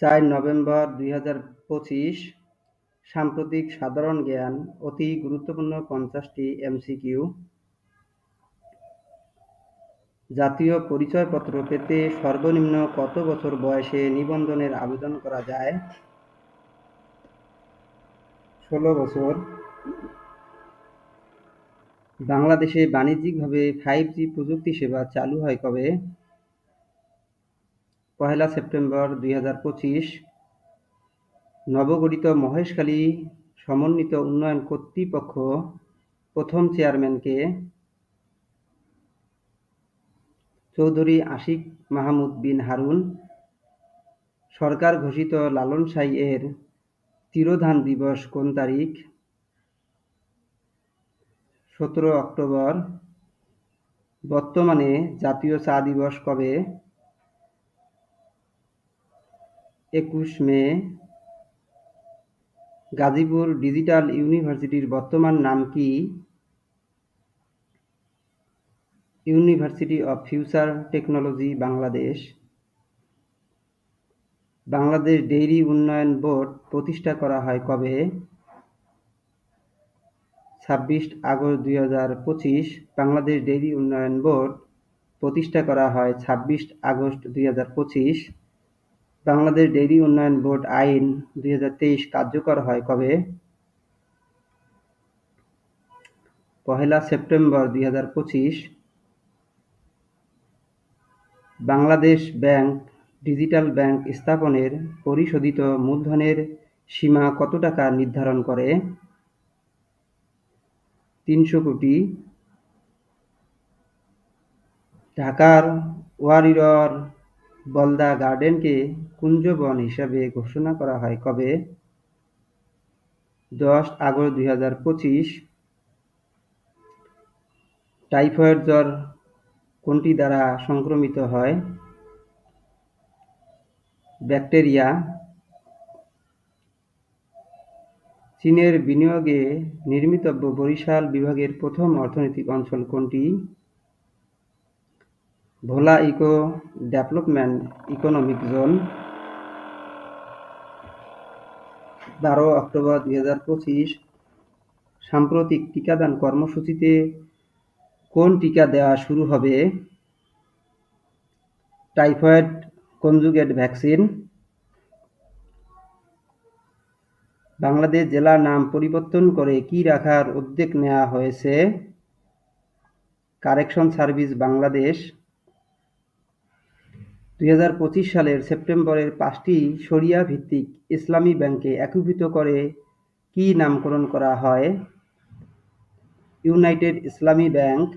৪ November ২০২৫ সাম্প্রতিক সাধারণ জ্ঞান অতি গুরুত্বপূর্ণ ৫০টি এমসিকিউ। জাতীয় পরিচয়পত্র পেতে সর্বনিম্ন কত বছর বয়সে নিবন্ধনের আবেদন করা যায়? ১৬ বছর। বাংলাদেশে বাণিজ্যিকভাবে 5G প্রযুক্তি সেবা চালু হয় কবে? ১ সেপ্টেম্বর ২০২৫। নবগঠিত মহেশখালী সমন্বিত উন্নয়ন কর্তৃপক্ষ প্রথম চেয়ারম্যান কে? চৌধুরী আশিক মাহমুদ বিন হারুন। সরকার ঘোষিত লালন শাহী এর তিরোধান দিবস কোন তারিখ? ১৭ অক্টোবর। বর্তমানে জাতীয় চা দিবস কবে? ২১ মে। গাজীপুর ডিজিটাল ইউনিভার্সিটির বর্তমান নাম কি? University of future technology Bangladesh. Bangladesh dairy উন্নয়ন বোর্ড প্রতিষ্ঠা করা হয় কবে? ২৬ আগস্ট ২০২৫। বাংলাদেশ ডেইরি উন্নয়ন বোর্ড প্রতিষ্ঠা করা হয় ২৬ আগস্ট ২০২৫। বাংলাদেশ ডেইরি উন্নয়ন বোর্ড আইন ২০২৩ কার্যকর হয় কবে? ১ September ২০২৫। Bangladesh bank digital bank স্থাপনের পরিশোধিত মূলধনের সীমা কত টাকা নির্ধারণ করে? ৩০০ কোটি। ঢাকার ওয়ারিয়র বলদা গার্ডেনকে কুঞ্জবন হিসাবে ঘোষণা করা হয় কবে? ১০ আগস্ট ২০২৫। টাইফয়েড জ্বর কোনটি দ্বারা সংক্রমিত হয়? ব্যাকটেরিয়া। চীনের বিনিয়োগে নির্মিতব্য বরিশাল বিভাগের প্রথম অর্থনৈতিক অঞ্চল কোনটি? Bhola eco development economic zone. ১২ October ২০২৫। সাম্প্রতিক টিকাদান কর্মসূচিতে কোন টিকা দেওয়া শুরু হবে? Typhoid conjugate vaccine. বাংলাদেশ জেলার নাম পরিবর্তন করে কি রাখার উদ্যোগ নেওয়া হয়েছে? Correction service Bangladesh. ২০২৫ সালের সেপ্টেম্বরের ৫টি শরিয়া ভিত্তিক ইসলামী ব্যাংকে একীভূত করে কি নামকরণ করা হয়? ইউনাইটেড ইসলামী ব্যাংক।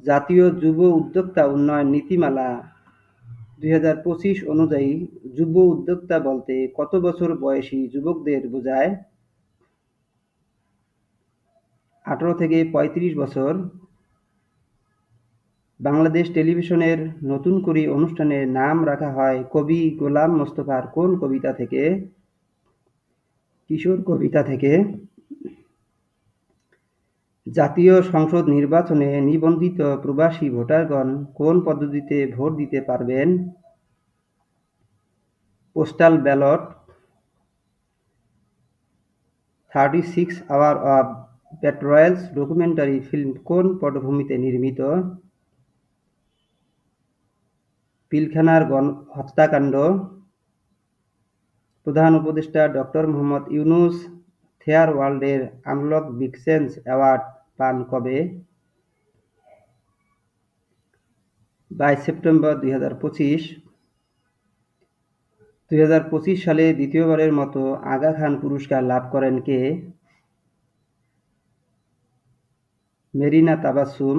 জাতীয় যুব উদ্যোক্তা উন্নয়ন নীতিমালা ২০২৫ অনুযায়ী যুব উদ্যোক্তা বলতে কত বছর বয়সী যুবকদের বোঝায়? ১৮ থেকে ৩৫ বছর। বাংলাদেশ টেলিভিশনের নতুন করে অনুষ্ঠানের নাম রাখা হয় কবি গোলাম মোস্তফার কোন কবিতা থেকে? কিশোর কবিতা থেকে। জাতীয় সংসদ নির্বাচনে নিবন্ধিত প্রবাসী ভোটারগণ কোন পদ্ধতিতে ভোট দিতে পারবেন? Postal ballot. 36 আওয়ার অব পেট্রোয়েলস ডকুমেন্টারি ফিল্ম কোন পটভূমিতে নির্মিত? পিলখানার হত্যাকাণ্ড। প্রধান উপদেষ্টা ডক্টর মোহাম্মদ ইউনূস ফেয়ার ওয়ার্ল্ডের আনলক বিগ চেঞ্জ অ্যাওয়ার্ড পান কবে? ২২ সেপ্টেম্বর ২০২৫। ২০২৫ সালে দ্বিতীয়বারের মতো আগা খান পুরস্কার লাভ করেন কে? মেরিনা তাবাসসুম।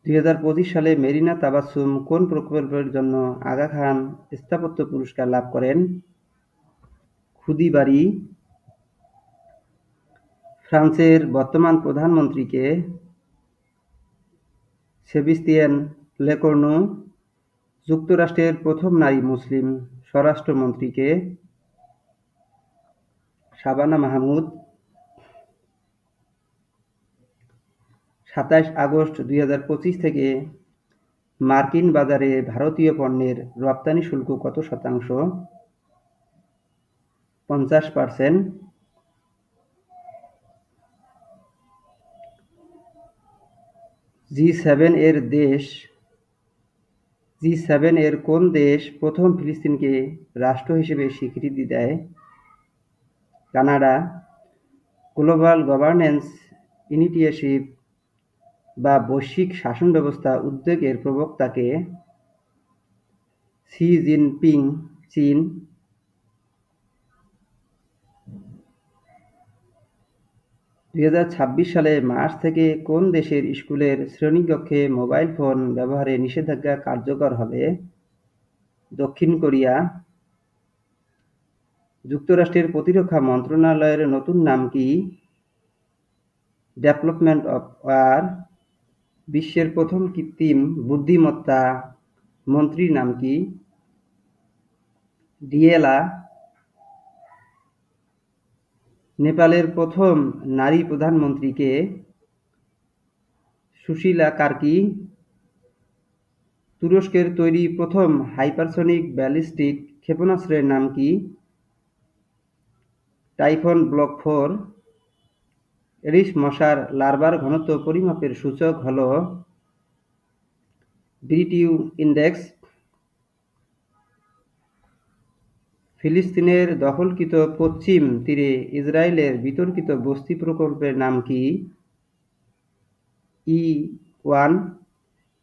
২০২৫ সালে মেরিনা তাবাসসুম কোন প্রকল্পের জন্য আগা খান স্থাপত্য পুরস্কার লাভ করেন? খুদি বাড়ি। ফ্রান্সের বর্তমান প্রধানমন্ত্রী কে? Sebastien Lecornu. যুক্তরাষ্ট্রের প্রথম নারী মুসলিম স্বরাষ্ট্রমন্ত্রী কে? শাবানা মাহমুদ। ২৭ আগস্ট ২০২৫ থেকে মার্কিন বাজারে ভারতীয় পণ্যের রপ্তানি শুল্ক কত শতাংশ? 50%। জি7 এর কোন দেশ প্রথম ফিলিস্তিনকে রাষ্ট্র হিসেবে স্বীকৃতি দেয়? কানাডা। গ্লোবাল গভর্নেন্স ইনিশিয়েটিভ বা বৈশ্বিক শাসন ব্যবস্থা উদ্যোগের প্রবক্তা কে? শি জিনপিং, চীন। 2026 সালে মার্চ থেকে কোন দেশের স্কুলের শ্রেণীকক্ষে মোবাইল ফোন ব্যবহারে নিষেধাজ্ঞা কার্যকর হবে? দক্ষিণ কোরিয়া। যুক্তরাষ্ট্রের প্রতিরক্ষা মন্ত্রণালয়ের নতুন নাম কি? Development of war. বিশ্বের প্রথম কৃত্রিম বুদ্ধিমত্তা মন্ত্রীর নাম কি? ডিএলা। নেপালের প্রথম নারী প্রধানমন্ত্রী কে? সুশীলা কার্কি। তুরস্কের তৈরি প্রথম হাইপারসনিক ব্যালিস্টিক ক্ষেপণাস্ত্রের নাম কি? Typhoon block 4। এডিস মশার লার্ভার ঘনত্ব পরিমাপের সূচক হল বিটিইউ ইন্ডেক্স। ফিলিস্তিনের দখলকৃত পশ্চিম তীরে ইসরায়েলের বিতর্কিত বস্তি প্রকল্পের নাম কি? E1।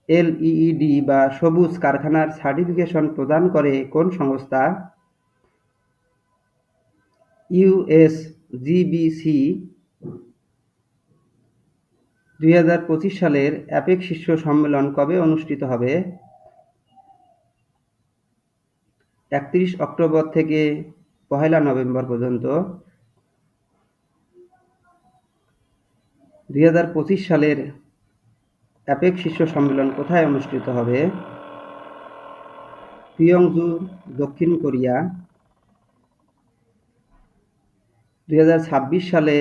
এলইডি বা সবুজ কারখানার সার্টিফিকেশন প্রদান করে কোন সংস্থা? ইউএসজিবিসি। 2025 সালের অ্যাপেক শীর্ষ সম্মেলন কবে অনুষ্ঠিত হবে? 31 অক্টোবর থেকে 1 নভেম্বর পর্যন্ত। 2025 সালের অ্যাপেক শীর্ষ সম্মেলন কোথায় অনুষ্ঠিত হবে? পিয়ংজু, দক্ষিণ কোরিয়া। 2026 সালে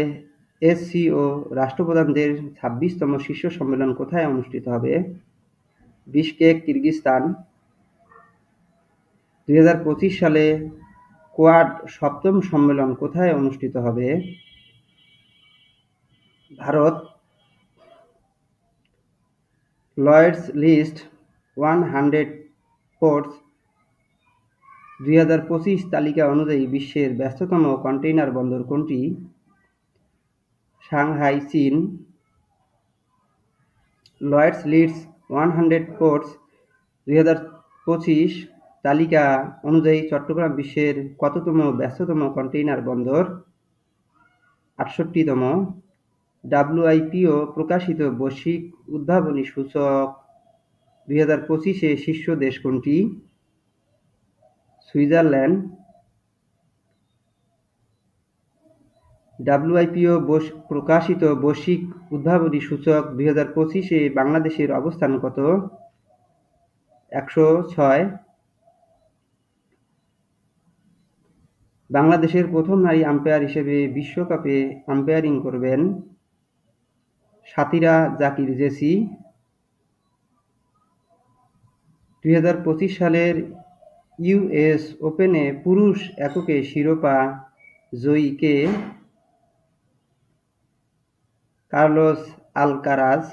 এসসিও রাষ্ট্রপ্রধানদের 26তম শীর্ষ সম্মেলন কোথায় অনুষ্ঠিত হবে? বিশকেক, কিরগিজস্তান। 2025 সালে কোয়াড সপ্তম সম্মেলন কোথায় অনুষ্ঠিত হবে? ভারত। লয়েডস লিস্ট 100 পোর্টস 2025 তালিকা অনুযায়ী বিশ্বের ব্যস্ততম কন্টেইনার বন্দর কোনটি? সাংহাই, চীন। লয়েডস লিস্ট 100 পোর্টস 2025 তালিকা অনুযায়ী চট্টগ্রাম বিশ্বের কততম ব্যস্ততম কন্টেইনার বন্দর? 68তম। ডাব্লিউআইপিও প্রকাশিত বৈশ্বিক উদ্ভাবনী সূচক 2025-এ শীর্ষ দেশ কোনটি? সুইজারল্যান্ড। ডাব্লিউআইপিও প্রকাশিত বৈশ্বিক উদ্ভাবনী সূচক 2025-এ বাংলাদেশের অবস্থান কত? 106। বাংলাদেশের প্রথম নারী আম্পায়ার হিসেবে বিশ্বকাপে আম্পায়ারিং করবেন সাতিরা জাকির জেসি। 2025 সালের ইউএস ওপেনে পুরুষ এককে শিরোপা জয়ী কে? Carlos Alcaraz.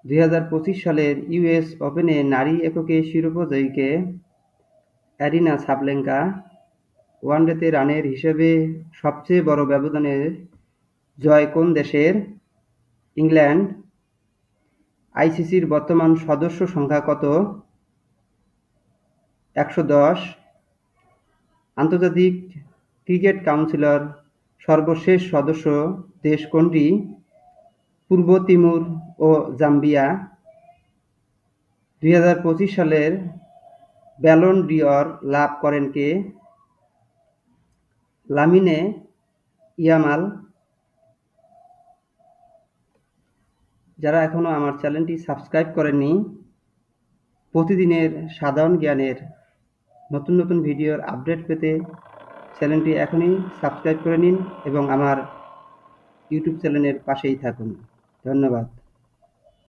2025 সালের ইউএস ওপেনে নারী এককে শিরোপা জয়ী কে? অ্যারিনা সাবলেঙ্কা। ওয়ানডেতে রানের হিসেবে সবচেয়ে বড় ব্যবধানে জয় কোন দেশের? ইংল্যান্ড। আইসিসির বর্তমান সদস্য সংখ্যা কত? 110। আন্তর্জাতিক ক্রিকেট কাউন্সিলের সর্বশেষ সদস্য দেশ কোনটি? পূর্ব তিমুর ও জাম্বিয়া। 2025 সালের ব্যালন ডি'অর লাভ করেন কে? Lamine Yamal. যারা এখনো আমার চ্যানেলটি সাবস্ক্রাইব করেননি, প্রতিদিনের সাধারণ জ্ঞানের নতুন নতুন ভিডিওর আপডেট পেতে চ্যানেলটি এখনই সাবস্ক্রাইব করে নিন এবং আমার ইউটিউব চ্যানেলের পাশেই থাকুন। ধন্যবাদ।